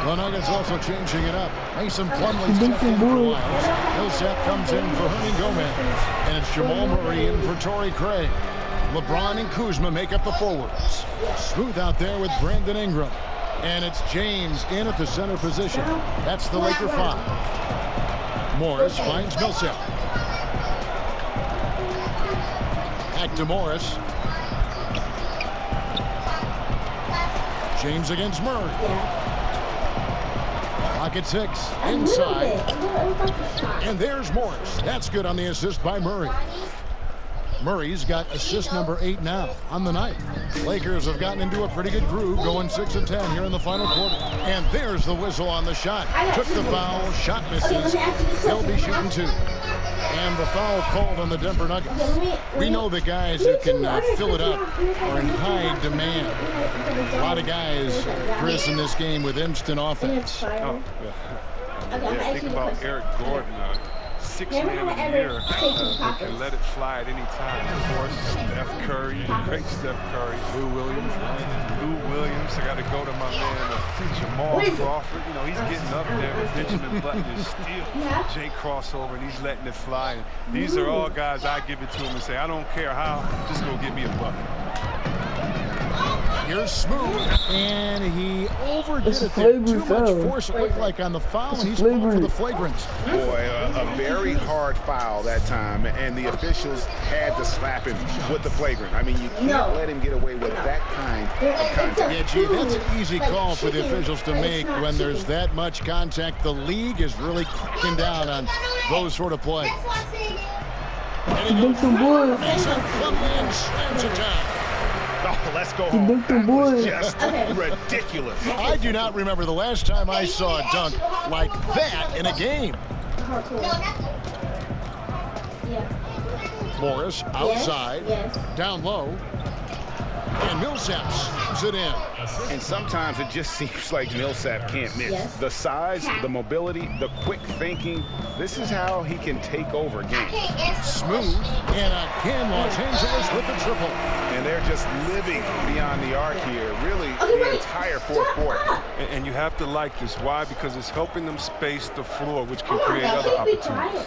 Speaker 4: The Nuggets also changing it up. Mason Plumlee's checked in for Lyles. Millsap comes in for Hernan Gomez. And it's Jamal Murray in for Torrey Craig. LeBron and Kuzma make up the forwards. Smooth out there with Brandon Ingram. And it's James in at the center position. That's the Laker 5. Morris finds Millsap. Back to Morris. James against Murray. Pocket 6 inside. And there's Morris. That's good on the assist by Murray. Murray's got assist number 8 now on the night. Lakers have gotten into a pretty good groove, going 6 of 10 here in the final quarter. And there's the whistle on the shot. Took the foul, shot misses. They'll be shooting 2. And the foul called on the Denver Nuggets. We know the guys who can fill it up are in high demand. A lot of guys, Chris, in this game with instant offense.
Speaker 6: Oh, yeah. Think about Eric Gordon. 6-man of the year, and let it fly at any time. Of course, Steph Curry, great Steph Curry. Lou Williams. I got to go to my man, Jamal Crawford. You know, he's getting up there. Benjamin Button is still Jay crossover, and he's letting it fly. And these are all guys I give it to him and say, I don't care how, just go get me a bucket.
Speaker 4: Here's Smooth, and he overdid it there. Too much force, it looked like, on the foul, and he's going for the flagrant.
Speaker 5: Boy, a very hard foul that time, and the officials had to slap him with the flagrant. I mean, you can't let him get away with that kind of contact.
Speaker 4: Yeah, gee, that's an easy call for the officials to make when there's that much contact. The league is really cracking down on those sort of plays. And he goes, Mason Plumlee slams it down.
Speaker 5: Oh, let's go home. That was just ridiculous.
Speaker 4: I do not remember the last time I saw a dunk like that in a game. Morris outside, down low, and Millsap slams it in.
Speaker 5: And sometimes it just seems like Millsap can't miss. The size, the mobility, the quick thinking. This is how he can take over games.
Speaker 4: Smooth, and again Los Angeles with the triple.
Speaker 5: And they're just living beyond the arc here, really the entire fourth quarter.
Speaker 6: And you have to like this. Why? Because it's helping them space the floor, which can create other opportunities.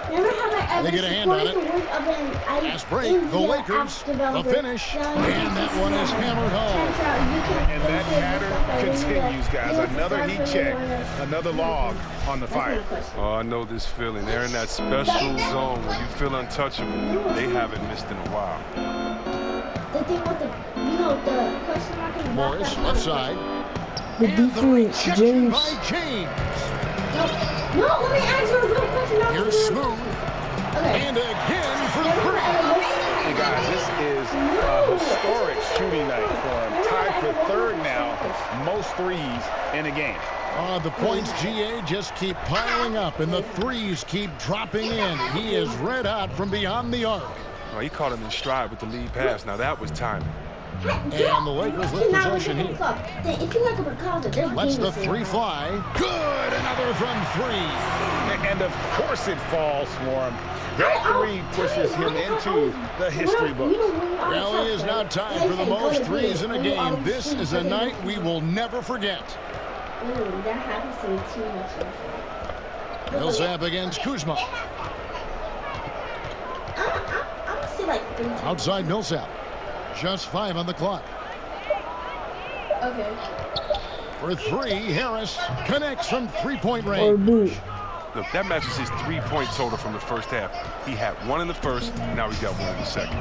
Speaker 4: They get a hand on it. Fast break, the Lakers, the finish, and that one is hammered home.
Speaker 5: And that pattern continues, guys. Another heat check, another log on the fire.
Speaker 6: Oh, I know this feeling. They're in that special zone where you feel untouchable. They haven't missed in a while.
Speaker 9: The thing with the question mark in the
Speaker 4: Morris, left side.
Speaker 1: The defense, James.
Speaker 4: By James.
Speaker 9: No, let me ask you a real question.
Speaker 4: Here's Smooth.
Speaker 9: Okay.
Speaker 4: And again for three.
Speaker 5: Hey guys, this is a historic shooting night for him. Tied for third now, most threes in a game.
Speaker 4: The points, GA, just keep piling up, and the threes keep dropping in. He is red hot from beyond the arc.
Speaker 6: Oh, he caught him in stride with the lead pass. Now that was timing.
Speaker 4: And the Lakers with possession here.
Speaker 9: Let's
Speaker 4: the three fly. Good, another from three.
Speaker 5: And of course it falls for him. That three pushes him into the history books.
Speaker 4: Well, he is now tied for the most threes in a game. This is a night we will never forget.
Speaker 9: That happens to me too much.
Speaker 4: Millsap against Kuzma. Outside Millsap. Just 5 on the clock.
Speaker 9: Okay.
Speaker 4: For three, Harris connects from three-point range.
Speaker 6: Look, that matches his three-point total from the first half. He had one in the first, now he got one in the second.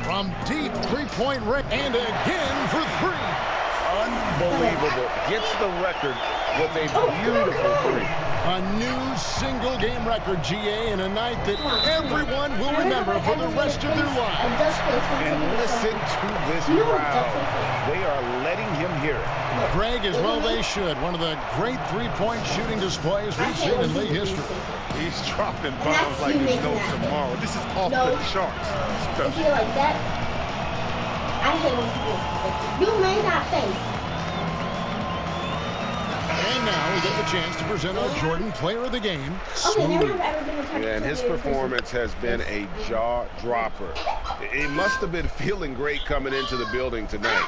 Speaker 4: From deep three-point range, and again for three.
Speaker 5: Unbelievable. Gets the record with a beautiful three.
Speaker 4: A new single-game record, GA, in a night that everyone will remember for the rest of their lives.
Speaker 5: And listen to this crowd. They are letting him hear it.
Speaker 4: Greg, as well they should. One of the great three-point shooting displays we've seen in league history.
Speaker 6: He's dropping bombs like there's no tomorrow. This is off the charts.
Speaker 9: If you're like that, I hate when people you may not think.
Speaker 4: And now we get the chance to present our Jordan Player of the Game.
Speaker 5: Yeah, and his performance has been a jaw dropper. He must have been feeling great coming into the building tonight,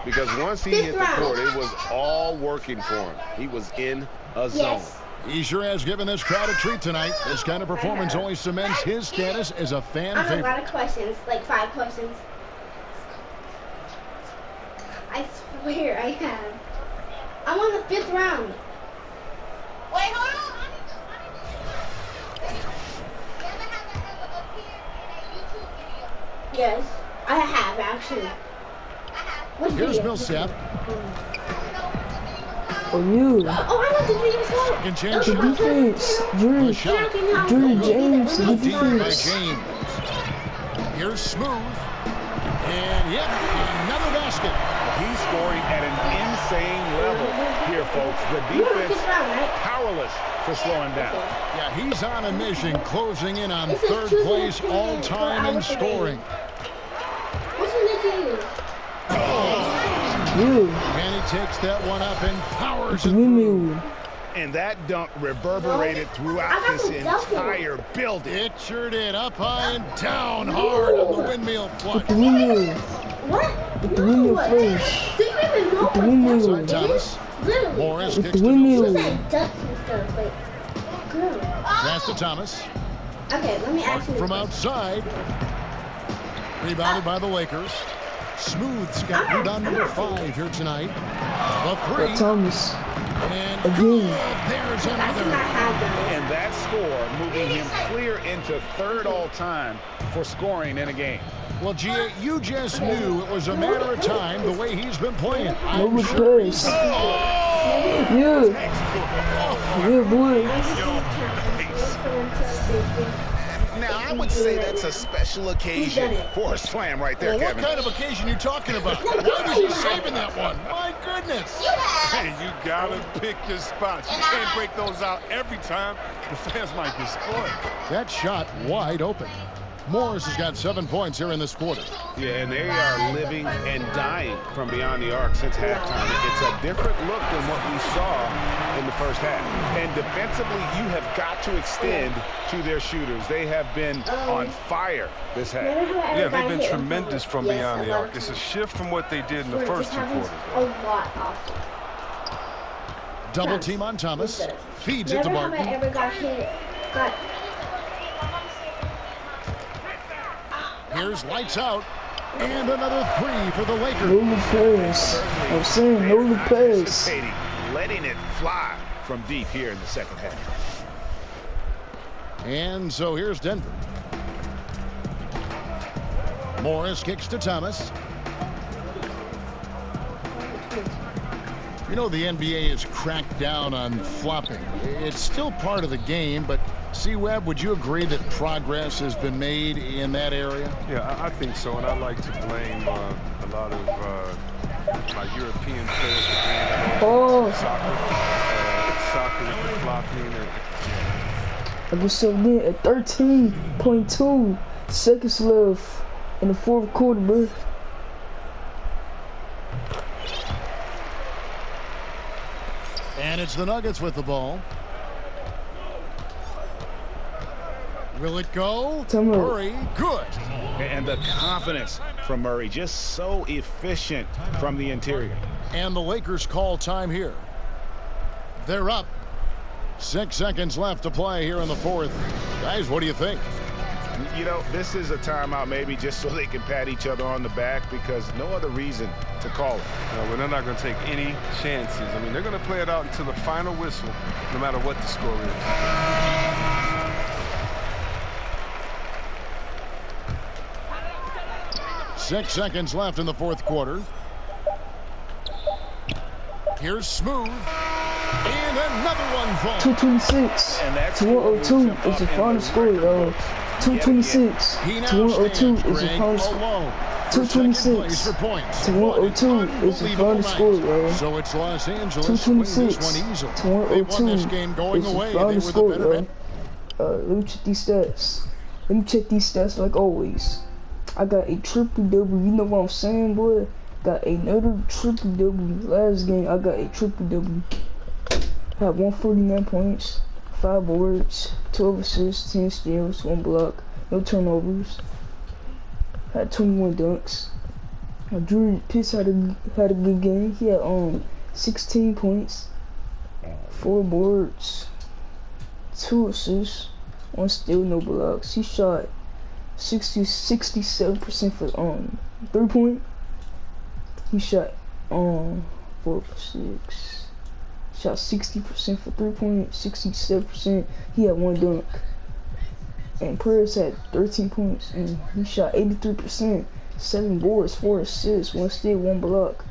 Speaker 5: because once he hit the court, it was all working for him. He was in a zone.
Speaker 4: He sure has given this crowd a treat tonight. This kind of performance only cements his status as a fan favorite.
Speaker 9: I have a lot of questions, like 5 questions. I swear I have. I'm on the 5th round. Wait, hold on. Yes, I have actually.
Speaker 4: Here's Millsap.
Speaker 1: Oh, you.
Speaker 9: Oh, I know the video's hard.
Speaker 4: Second chance.
Speaker 1: The defense, Drew James, the defense.
Speaker 4: Here's Smooth. And yep, another basket.
Speaker 5: He's scoring at an insane level here, folks. The defense powerless to slow him down.
Speaker 4: Yeah, he's on a mission, closing in on 3rd place all-time in scoring.
Speaker 9: What's the next
Speaker 4: And he takes that one up and powers it through.
Speaker 5: And that dunk reverberated throughout this entire building.
Speaker 4: It sure did. Up high and down hard on the windmill flush.
Speaker 9: What?
Speaker 1: The windmill flush. The windmill.
Speaker 4: Outside Thomas. Morris kicks to
Speaker 1: Millsap.
Speaker 4: Pass to Thomas.
Speaker 9: Okay, let me ask you.
Speaker 4: From outside. Rebounded by the Lakers. Smooth's got rebound number 5 here tonight. The 3.
Speaker 1: Thomas.
Speaker 4: And
Speaker 1: again.
Speaker 4: There's another.
Speaker 5: And that score moving him clear into 3rd all-time for scoring in a game.
Speaker 4: Well, G.A., you just knew it was a matter of time the way he's been playing.
Speaker 1: No pass. Yeah. Yeah, boy.
Speaker 5: Now, I would say that's a special occasion for a slam right there,
Speaker 4: well,
Speaker 5: Kevin.
Speaker 4: What kind of occasion are you talking about? Why was he saving that one? My goodness.
Speaker 6: Hey, you gotta pick your spots. You can't break those out every time. The fans might get spoiled.
Speaker 4: That shot wide open. Morris has got 7 points here in this quarter.
Speaker 5: Yeah, and they are living and dying from beyond the arc since halftime. It's a different look than what we saw in the first half. And defensively, you have got to extend to their shooters. They have been on fire this half.
Speaker 6: Yeah, they've been tremendous from beyond the arc. It's a shift from what they did in the first 2 quarters.
Speaker 9: A lot off.
Speaker 4: Double team on Thomas. Feeds it to Barton.
Speaker 9: Never have I ever got hit.
Speaker 4: Here's lights out. And another three for the Lakers.
Speaker 1: No look pass. I'm saying no look pass.
Speaker 5: Letting it fly from deep here in the second half.
Speaker 4: And so here's Denver. Morris kicks to Thomas. You know, the NBA has cracked down on flopping. It's still part of the game, but C-Web, would you agree that progress has been made in that area?
Speaker 6: Yeah, I think so, and I like to blame a lot of like European players for bringing that on soccer with the flopping.
Speaker 1: I guess so then at 13.2 seconds left in the fourth quarter, bro.
Speaker 4: And it's the Nuggets with the ball. Will it go? Murray, good.
Speaker 5: And the confidence from Murray, just so efficient from the interior.
Speaker 4: And the Lakers call time here. They're up. 6 seconds left to play here in the fourth. Guys, what do you think?
Speaker 5: You know, this is a timeout maybe just so they can pat each other on the back because no other reason to call it.
Speaker 6: No, well, they're not going to take any chances. I mean, they're going to play it out until the final whistle, no matter what the score
Speaker 4: is. 6 seconds left in the fourth quarter. Here's Smooth. And another one falls.
Speaker 1: 226 to 102 is the final score, y'all. 226 to 102 is the final score. 226 to 102 is the final score, y'all.
Speaker 4: So it's Los Angeles.
Speaker 1: 226 to 102 is the final score, y'all. Let me check these stats. Let me check these stats like always. I got a triple-double. You know what I'm saying, boy? Got another triple-double. Last game, I got a triple-double. Had 149 points, 5 boards, 12 assists, 10 steals, 1 block, no turnovers. Had 21 dunks. Drew Pitts had a good game. He had 16 points, 4 boards, 2 assists, 1 steal, no blocks. He shot 67% for 3-point. He shot 4 for 6. Shot 60% for 3-point, 67%. He had 1 dunk. And Perez had 13 points and he shot 83%. 7 boards, 4 assists, 1 steal, 1 block.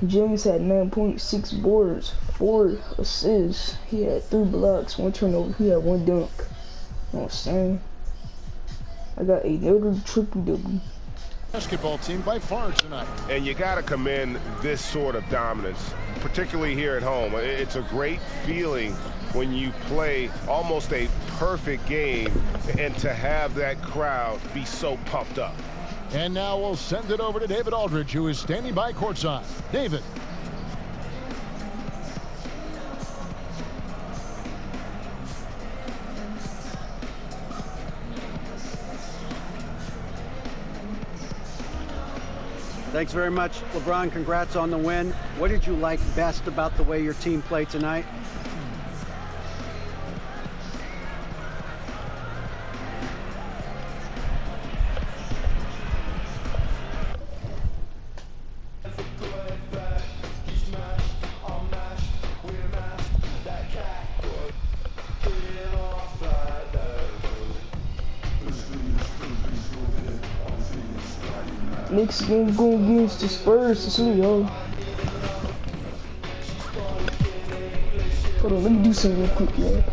Speaker 1: James had 9 points, 6 boards, 4 assists. He had 3 blocks, 1 turnover. He had 1 dunk. You know what I'm saying? I got another triple-double.
Speaker 4: Basketball team by far tonight.
Speaker 8: And you got to commend this sort of dominance, particularly here at home. It's a great feeling when you play almost a perfect game and to have that crowd be so pumped up.
Speaker 4: And now we'll send it over to David Aldridge, who is standing by courtside. David.
Speaker 7: Thanks very much, LeBron. Congrats on the win. What did you like best about the way your team played tonight?
Speaker 1: Next game going against the Spurs this week, yo. Hold on, let me do something real quick, yo.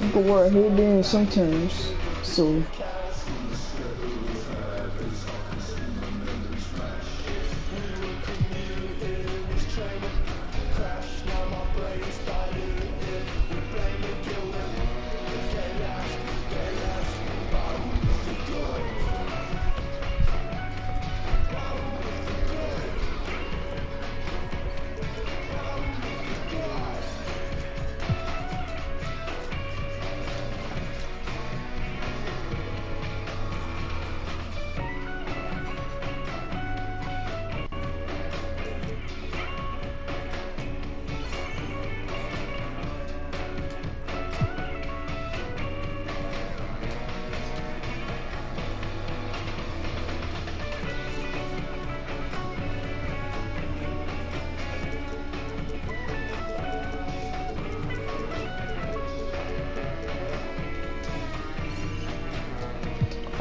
Speaker 1: You can wear a headband sometimes, so.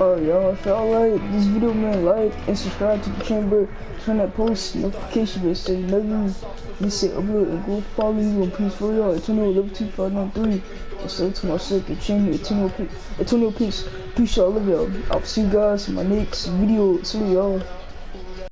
Speaker 1: Alright, y'all, if y'all like this video, man, like and subscribe to the channel, turn that post notification bell so you never miss it upload, and go follow me on Peace for y'all, Antonio Level 2593, and so to my second channel, Antonio Peace. Peace, y'all, love y'all. I'll see you guys in my next video. See y'all.